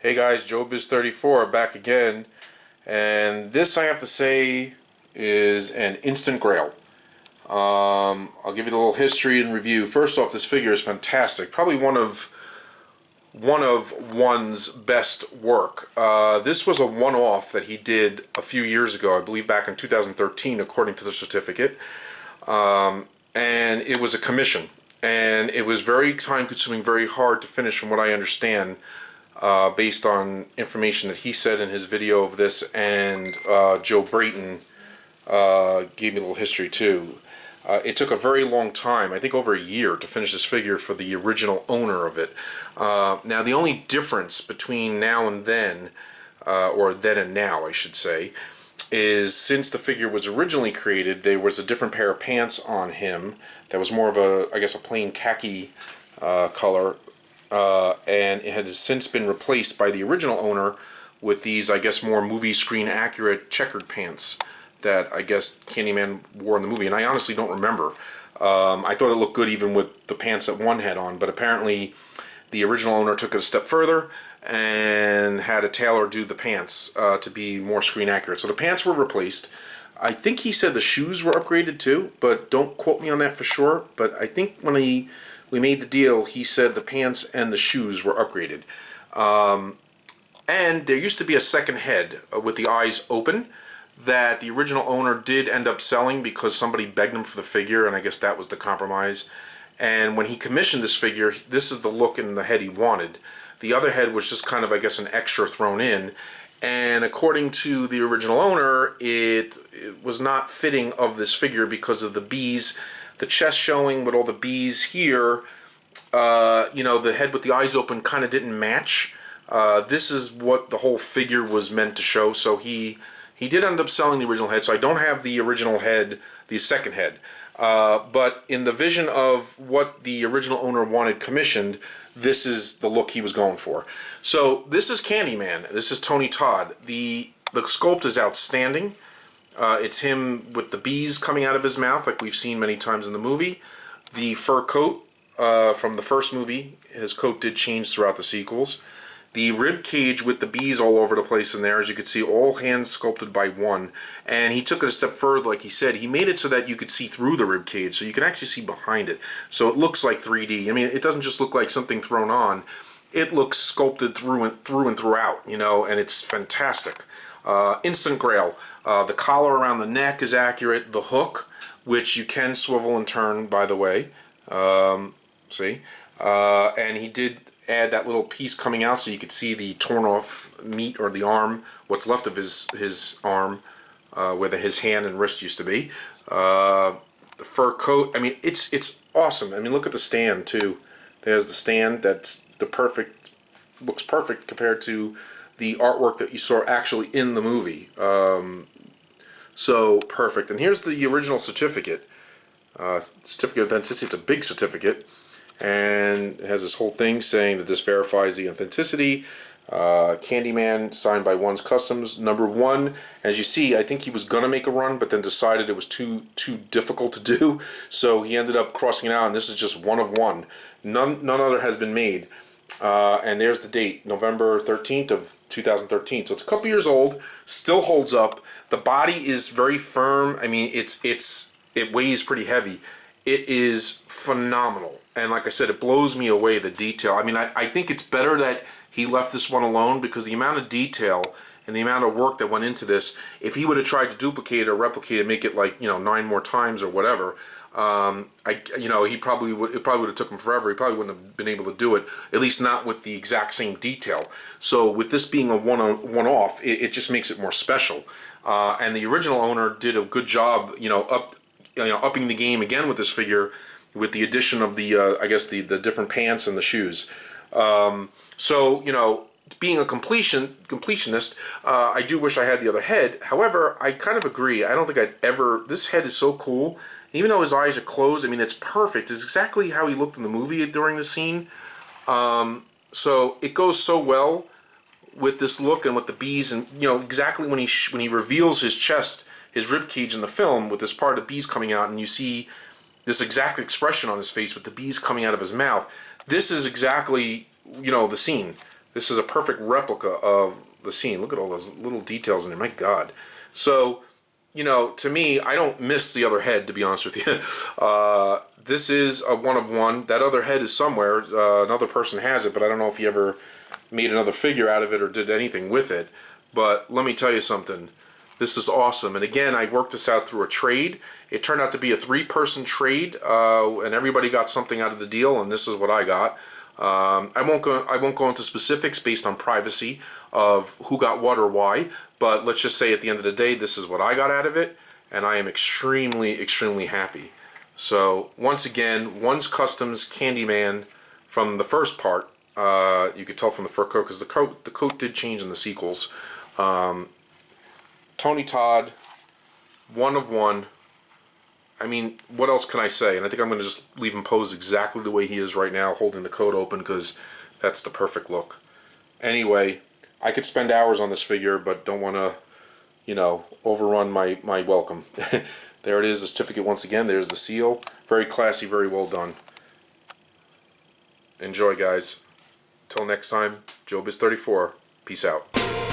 Hey guys, Joebizz34 back again, and this I have to say is an instant grail. I'll give you a little history and review. First off, this figure is fantastic. Probably one of one's best work. This was a one-off that he did a few years ago, I believe back in 2013, according to the certificate. And it was a commission, and it was very time-consuming, very hard to finish, from what I understand. Based on information that he said in his video of this, and Joe Brayton gave me a little history too. It took a very long time, I think over a year, to finish this figure for the original owner of it. Now the only difference between now and then, or then and now I should say, is since the figure was originally created, there was a different pair of pants on him that was more of a, I guess, a plain khaki color. And it has since been replaced by the original owner with these, I guess, more movie screen accurate checkered pants that I guess Candyman wore in the movie. And I honestly don't remember. I thought it looked good even with the pants that one had on, but apparently the original owner took it a step further and had a tailor do the pants to be more screen accurate. So the pants were replaced. I think he said the shoes were upgraded too, but don't quote me on that for sure. But I think when we made the deal, he said the pants and the shoes were upgraded. And there used to be a second head with the eyes open that the original owner did end up selling because somebody begged him for the figure, and I guess that was the compromise. And when he commissioned this figure, this is the look in the head he wanted. The other head was just kind of, I guess, an extra thrown in. And according to the original owner, it was not fitting of this figure because of the bees. The chest showing with all the bees here, you know, the head with the eyes open kind of didn't match. This is what the whole figure was meant to show, so he did end up selling the original head, so I don't have the original head, the second head. But in the vision of what the original owner wanted commissioned, this is the look he was going for. So this is Candyman. This is Tony Todd. The sculpt is outstanding. It's him with the bees coming out of his mouth, like we've seen many times in the movie. The fur coat from the first movie, his coat did change throughout the sequels. The rib cage with the bees all over the place in there, as you can see, all hand sculpted by one. And he took it a step further, like he said. He made it so that you could see through the rib cage, so you can actually see behind it. So it looks like 3D. I mean, it doesn't just look like something thrown on. It looks sculpted through and throughout, you know, and it's fantastic. Instant grail. The collar around the neck is accurate. The hook, which you can swivel and turn, by the way. See? And he did add that little piece coming out so you could see the torn off meat, or the arm, what's left of his arm, where his hand and wrist used to be. The fur coat, I mean, it's awesome. I mean, look at the stand too. There's the stand. That's the perfect, looks perfect compared to the artwork that you saw actually in the movie. So perfect. And here's the original certificate. Certificate of authenticity. It's a big certificate, and it has this whole thing saying that this verifies the authenticity. Candyman, signed by One's Customs, #1. As you see, I think he was gonna make a run, but then decided it was too difficult to do, so he ended up crossing it out. And this is just one of one. None other has been made. And there's the date, November 13th of 2013. So it's a couple years old, still holds up. The body is very firm. I mean, it weighs pretty heavy. It is phenomenal. And like I said, it blows me away, the detail. I mean, I think it's better that he left this one alone, because the amount of detail and the amount of work that went into this, if he would have tried to duplicate it or replicate it, make it like, you know, 9 more times or whatever, you know, it probably would have took him forever. He probably wouldn't have been able to do it, at least not with the exact same detail. So with this being a one-off, it just makes it more special. And the original owner did a good job, you know, upping the game again with this figure, with the addition of the I guess the different pants and the shoes. So, you know, being a completionist, I do wish I had the other head. However, I kind of agree. I don't think I'd ever. This head is so cool. Even though his eyes are closed, I mean, it's perfect. It's exactly how he looked in the movie during the scene. So it goes so well with this look and with the bees, and you know exactly when he reveals his chest, his rib cage in the film, with this part of the bees coming out, and you see this exact expression on his face with the bees coming out of his mouth. This is exactly, you know, the scene. This is a perfect replica of the scene. Look at all those little details in there. My God. So, you know, to me, I don't miss the other head, to be honest with you. This is a one of one. That other head is somewhere. Another person has it, but I don't know if he ever made another figure out of it or did anything with it. But let me tell you something. This is awesome. And again, I worked this out through a trade. It turned out to be a 3-person trade, and everybody got something out of the deal, and this is what I got. I won't go into specifics based on privacy of who got what or why, but let's just say at the end of the day, this is what I got out of it, and I am extremely, extremely happy. So once again, One's Customs Candyman from the first part. You could tell from the fur coat because the coat did change in the sequels. Tony Todd, one of one. I mean, what else can I say? And I think I'm going to just leave him posed exactly the way he is right now, holding the coat open, because that's the perfect look. Anyway, I could spend hours on this figure, but don't want to, you know, overrun my welcome. There it is, the certificate once again. There's the seal. Very classy, very well done. Enjoy, guys. Till next time, Joebizz34. Peace out.